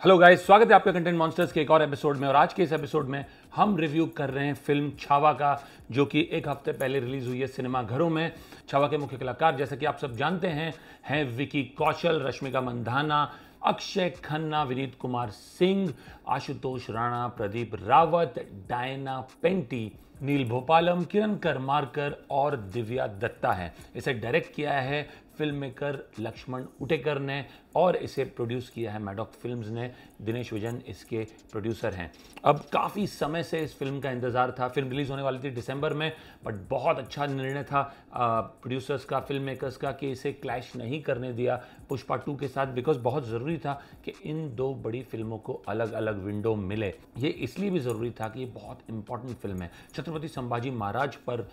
Hello guys, स्वागत है आपका कंटेंट मॉन्स्टर्स के एक और एपिसोड में। और आज के इस एपिसोड में हम रिव्यू कर रहे हैं फिल्म छावा का, जो कि एक हफ्ते पहले रिलीज हुई है सिनेमा घरों में। छावा के मुख्य कलाकार, जैसा कि आप सब जानते हैं विकी कौशल, रश्मिका मंदाना, अक्षय खन्ना, विनीत कुमार सिंह, आशुतोष राणा, प्रदीप रावत, डायना पेंटी, नील भोपालम, किरण करमारकर और दिव्या दत्ता है। इसे डायरेक्ट किया है फिल्म मेकर लक्ष्मण उटेकर ने और इसे प्रोड्यूस किया है मैडॉक फिल्म्स ने। दिनेश विजन इसके प्रोड्यूसर हैं। अब काफ़ी समय से इस फिल्म का इंतज़ार था। फिल्म रिलीज़ होने वाली थी दिसंबर में, बट बहुत अच्छा निर्णय था प्रोड्यूसर्स का, फिल्म मेकर्स का, कि इसे क्लैश नहीं करने दिया पुष्पा 2 के साथ, बिकॉज बहुत ज़रूरी था कि इन दो बड़ी फिल्मों को अलग अलग विंडो मिले। ये इसलिए भी ज़रूरी था कि ये बहुत इंपॉर्टेंट फिल्म है। छत्रपति संभाजी महाराज पर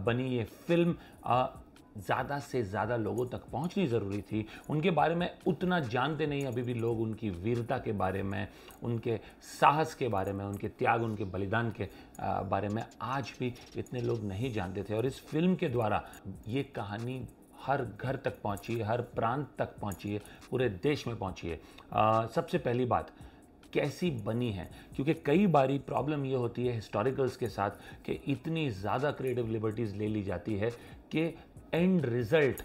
बनी ये फिल्म ज़्यादा से ज़्यादा लोगों तक पहुंचनी ज़रूरी थी। उनके बारे में उतना जानते नहीं अभी भी लोग, उनकी वीरता के बारे में, उनके साहस के बारे में, उनके त्याग, उनके बलिदान के बारे में आज भी इतने लोग नहीं जानते थे। और इस फिल्म के द्वारा ये कहानी हर घर तक पहुंची है, हर प्रांत तक पहुंची है, पूरे देश में पहुंची है। सबसे पहली बात, कैसी बनी है, क्योंकि कई बारी प्रॉब्लम ये होती है हिस्टोरिकल्स के साथ कि इतनी ज़्यादा क्रिएटिव लिबर्टीज़ ले ली जाती है कि एंड रिजल्ट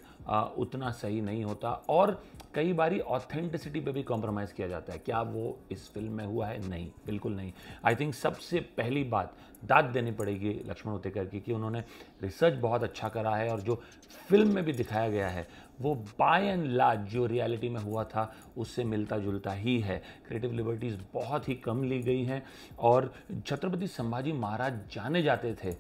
उतना सही नहीं होता, और कई बारी ऑथेंटिसिटी पे भी कॉम्प्रोमाइज़ किया जाता है। क्या वो इस फिल्म में हुआ है? नहीं, बिल्कुल नहीं। आई थिंक सबसे पहली बात दाद देनी पड़ेगी लक्ष्मण उतेकर की कि उन्होंने रिसर्च बहुत अच्छा करा है, और जो फिल्म में भी दिखाया गया है वो बाय एंड लार्ज जो रियलिटी में हुआ था उससे मिलता जुलता ही है। क्रिएटिव लिबर्टीज़ बहुत ही कम ली गई हैं। और छत्रपति संभाजी महाराज जाने जाते थे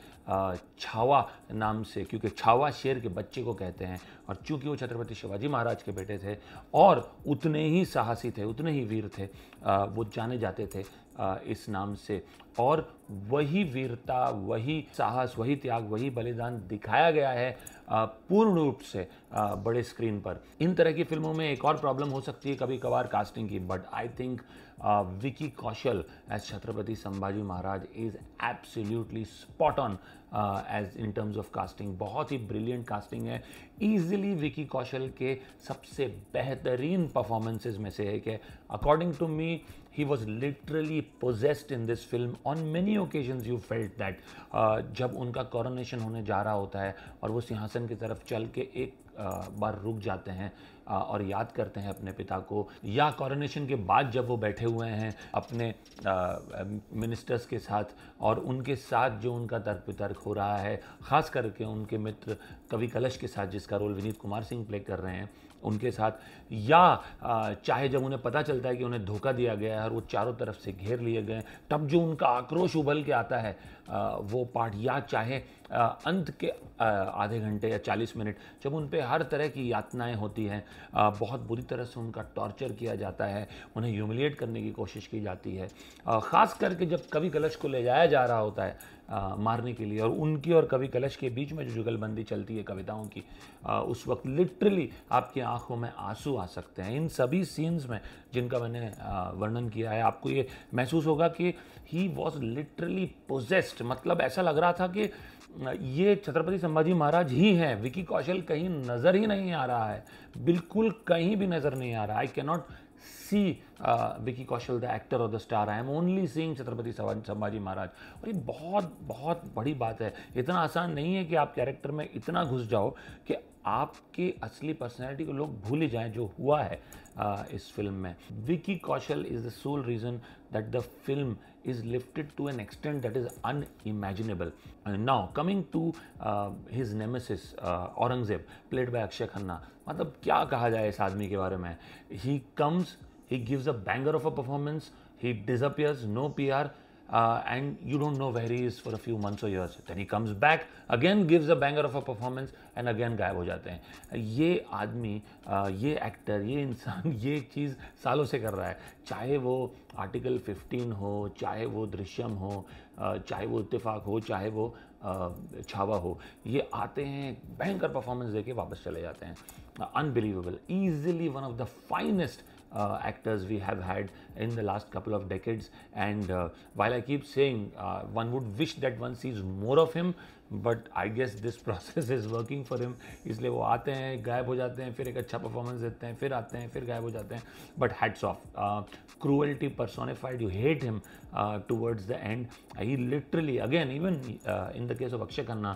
छावा नाम से, क्योंकि छावा शेर के बच्चे को कहते हैं, और चूंकि वो छत्रपति शिवाजी महाराज के बेटे थे और उतने ही साहसी थे, उतने ही वीर थे, वो जाने जाते थे इस नाम से। और वही वीरता, वही साहस, वही त्याग, वही बलिदान दिखाया गया है पूर्ण रूप से बड़े स्क्रीन पर। इन तरह की फिल्मों में एक और प्रॉब्लम हो सकती है कभी कभार कास्टिंग की, but I think Vicky Kaushal as Chhatrapati Sambhaji Maharaj is absolutely spot on as in terms of casting. बहुत ही ब्रिलियंट कास्टिंग है। ईजिली विकी कौशल के सबसे बेहतरीन परफॉर्मेंसेज में से एक है। According to me, he was literally possessed in this film. On many occasions you felt that जब उनका कोरोनेशन होने जा रहा होता है और वो सिंहासन की तरफ चल के एक बार रुक जाते हैं और याद करते हैं अपने पिता को, या कोरोनेशन के बाद जब वो बैठे हुए हैं अपने मिनिस्टर्स के साथ और उनके साथ जो उनका तर्क वितर्क हो रहा है, ख़ास करके उनके मित्र कवि कलश के साथ, जिसका रोल विनीत कुमार सिंह प्ले कर रहे हैं, उनके साथ, या चाहे जब उन्हें पता चलता है कि उन्हें धोखा दिया गया है और वो चारों तरफ से घेर लिए गए, तब जो उनका आक्रोश उबल के आता है वो पार्ट, या चाहे अंत के आधे घंटे या 40 मिनट जब उन पे हर तरह की यातनाएं होती हैं, बहुत बुरी तरह से उनका टॉर्चर किया जाता है, उन्हें ह्यूमिलिएट करने की कोशिश की जाती है, ख़ास करके जब कवि कलश को ले जाया जा रहा होता है मारने के लिए, और उनकी और कवि कलश के बीच में जो जुगलबंदी चलती है कविताओं की, उस वक्त लिटरली आपकी आंखों में आंसू आ सकते हैं। इन सभी सीन्स में जिनका मैंने वर्णन किया है, आपको ये महसूस होगा कि ही वॉज लिटरली पोजेस्ड। मतलब ऐसा लग रहा था कि ये छत्रपति संभाजी महाराज ही हैं। विकी कौशल कहीं नज़र ही नहीं आ रहा है, बिल्कुल कहीं भी नज़र नहीं आ रहा। I can not see Vicky Kaushal the actor और the star, I am only seeing Chhatrapati Sambhaji Maharaj. और ये बहुत बहुत बड़ी बात है। इतना आसान नहीं है कि आप कैरेक्टर में इतना घुस जाओ कि आपकी असली पर्सनैलिटी को लोग भूल ही जाएं, जो हुआ है इस फिल्म में। Vicky Kaushal is the sole reason that the film is lifted to an extent that is unimaginable. Now coming to his nemesis Aurangzeb played by Akshay Khanna, मतलब क्या कहा जाए इस आदमी के बारे में। He comes, he gives a banger of a performance, he disappears, no PR, and you don't know where he is for a few months or years. Then he comes back, again gives a banger of a performance, and again गायब हो जाते हैं। ये आदमी, ये actor, ये इंसान ये चीज़ सालों से कर रहा है। चाहे वो आर्टिकल 15 हो, चाहे वो दृश्यम हो, चाहे वो इत्तेफाक हो, चाहे वो छावा हो, ये आते हैं, भयंकर परफॉर्मेंस देके वापस चले जाते हैं। Unbelievable, easily one of the finest actors we have had in the last couple of decades. And while I keep saying one would wish that one sees more of him, but I guess this process is working for him, इसलिए वो आते हैं, गायब हो जाते हैं, फिर एक अच्छा परफॉर्मेंस देते हैं, फिर आते हैं, फिर गायब हो जाते हैं. But hats off, cruelty personified, you hate him towards the end. He literally, again, even in the case of Akshay Khanna,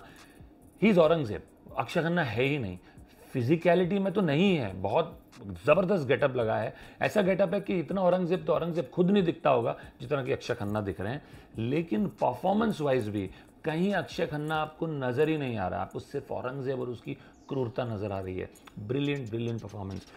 he is Aurangzeb. Akshay Khanna है ही नहीं, फिजिकलिटी में तो नहीं है, बहुत ज़बरदस्त गेटअप लगा है. ऐसा गेटअप है कि इतना औरंगजेब तो औरंगजेब खुद नहीं दिखता होगा जितना कि अक्षय खन्ना दिख रहे हैं. लेकिन परफॉर्मेंस वाइज भी कहीं अक्षय खन्ना आपको नज़र ही नहीं आ रहा, आपको सिर्फ औरंगजेब और उसकी क्रूरता नज़र आ रही है. Brilliant brilliant performance.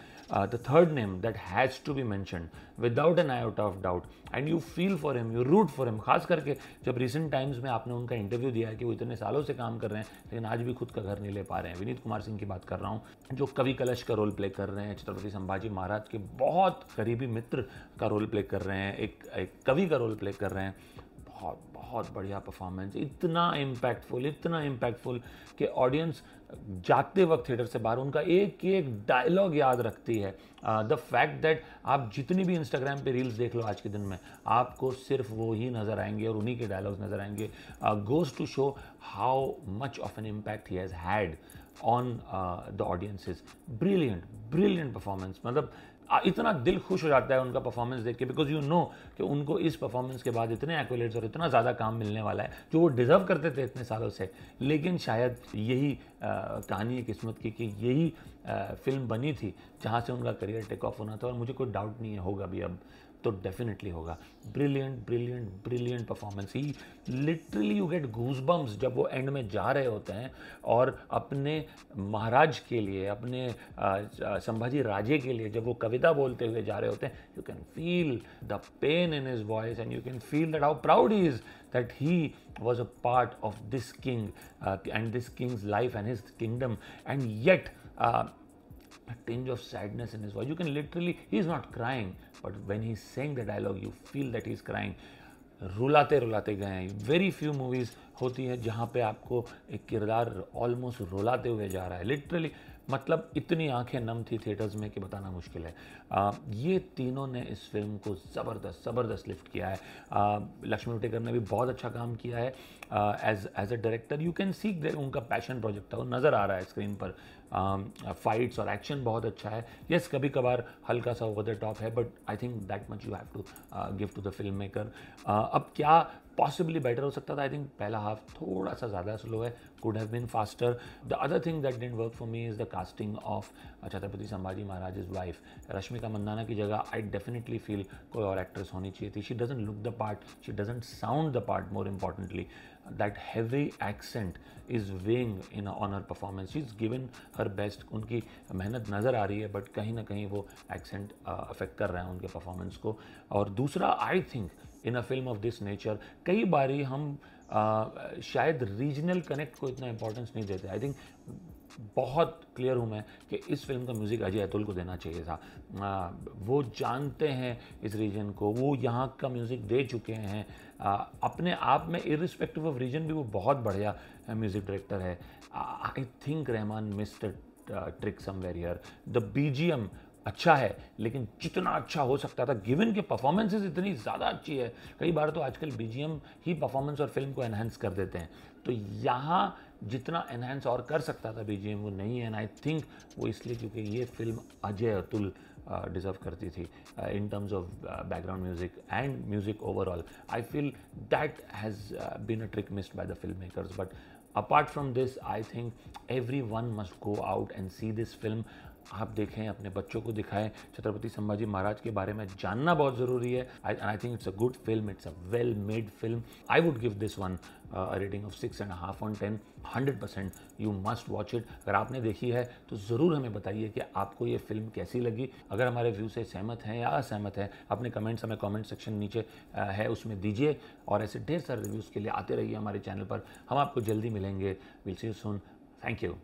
The third name that has to be mentioned without an iota of doubt, and you feel for him, you root for him. खास करके जब रिसेंट टाइम्स में आपने उनका इंटरव्यू दिया है कि वो इतने सालों से काम कर रहे हैं लेकिन आज भी खुद का घर नहीं ले पा रहे हैं. विनीत कुमार सिंह की बात कर रहा हूँ, जो कवि कलश का रोल प्ले कर रहे हैं, छत्रपति संभाजी महाराज के बहुत करीबी मित्र का रोल प्ले कर रहे हैं, एक कवि का रोल प्ले कर रहे हैं. बहुत बहुत बढ़िया परफॉर्मेंस, इतना इम्पैक्टफुल कि ऑडियंस जाते वक्त थिएटर से बाहर उनका एक एक डायलॉग याद रखती है. द फैक्ट दैट आप जितनी भी इंस्टाग्राम पे रील्स देख लो आज के दिन में, आपको सिर्फ वो ही नज़र आएंगे और उन्हीं के डायलॉग्स नज़र आएंगे. Goes to show how much of an impact he has had on the audiences. Brilliant performance. मतलब इतना दिल खुश हो जाता है उनका परफॉर्मेंस देख के, बिकॉज यू नो कि उनको इस परफॉर्मेंस के बाद इतने एक्colades और इतना ज़्यादा काम मिलने वाला है जो वो डिज़र्व करते थे इतने सालों से. लेकिन शायद यही कहानी है किस्मत की कि यही फिल्म बनी थी जहाँ से उनका करियर टेक ऑफ होना था, और मुझे कोई डाउट नहीं है होगा भी अब तो डेफिनेटली होगा. Brilliant performance. He literally you get goosebumps जब वो एंड में जा रहे होते हैं और अपने महाराज के लिए, अपने संभाजी राजे के लिए जब वो कविता बोलते हुए जा रहे होते हैं, you can feel the pain in his voice and you can feel that how proud he is that he was a part of this king and this king's life and his kingdom, and yet a tinge of sadness in his voice. You can literally, he's not crying, but when he's saying the dialogue, you feel that he's crying. रुलाते रुलाते गए हैं. Very few movies होती हैं जहाँ पे आपको एक किरदार almost रुलाते हुए जा रहा है, लिटरली. मतलब इतनी आंखें नम थी थिएटर्स में कि बताना मुश्किल है. ये तीनों ने इस फिल्म को ज़बरदस्त लिफ्ट किया है. लक्ष्मी उटेकर ने भी बहुत अच्छा काम किया है as a director. You can see उनका पैशन प्रोजेक्ट था, वो नज़र आ रहा है स्क्रीन पर. फाइट्स और एक्शन बहुत अच्छा है. यस, कभी कभार हल्का सा ओवर द टॉप है, but I think that much you have to give to the film maker. अब क्या पॉसिबली बेटर हो सकता था? आई थिंक पहला हाफ थोड़ा सा ज़्यादा स्लो है, could have been faster. The other thing that didn't work for me is the casting of Chhatrapati Sambhaji Maharaj is wife. Rashmika Mandanna की जगह आई डेफिनेटली फील कोई और एक्ट्रेस होनी चाहिए थी. She doesn't look the part, she doesn't sound the part. More importantly, that heavy accent is weighing on her performance. She's given her best. उनकी मेहनत नज़र आ रही है, बट कहीं ना कहीं वो accent अफेक्ट कर रहा है उनके परफॉर्मेंस को. और दूसरा, I think in a film of this nature कई बारी हम शायद रीजनल कनेक्ट को इतना इंपॉर्टेंस नहीं देते. आई थिंक बहुत क्लियर हूँ मैं कि इस फिल्म का म्यूज़िक अजय अतुल को देना चाहिए था. वो जानते हैं इस रीजन को, वो यहाँ का म्यूज़िक दे चुके हैं. अपने आप में इरिस्पेक्टिव ऑफ रीजन भी वो बहुत बढ़िया म्यूज़िक डायरेक्टर है. I think Rahman missed trick somewhere here. The BGM अच्छा है, लेकिन जितना अच्छा हो सकता था, गिवन के परफॉर्मेंसेस इतनी ज़्यादा अच्छी है. कई बार तो आजकल बीजीएम ही परफॉर्मेंस और फिल्म को एनहांस कर देते हैं. तो यहाँ जितना एनहांस और कर सकता था बीजीएम, वो नहीं है. एंड आई थिंक वो इसलिए क्योंकि ये फिल्म अजय अतुल डिज़र्व करती थी in terms of background music and music overall. I feel that has been a trick missed by the filmmakers. But apart from this, I think everyone must go out and see this film. आप देखें, अपने बच्चों को दिखाएं. छत्रपति संभाजी महाराज के बारे में जानना बहुत ज़रूरी है. I think it's a good film, it's a well made film. I would give this one a rating of 6.5 on 10. 100% you must watch it. अगर आपने देखी है तो ज़रूर हमें बताइए कि आपको ये फिल्म कैसी लगी. अगर हमारे व्यू से सहमत हैं या असहमत हैं, अपने कमेंट्स हमें कमेंट सेक्शन नीचे है उसमें दीजिए. और ऐसे ढेर सारे रिव्यूज़ के लिए आते रहिए हमारे चैनल पर. हम आपको जल्दी मिलेंगे. Will see you soon. Thank you.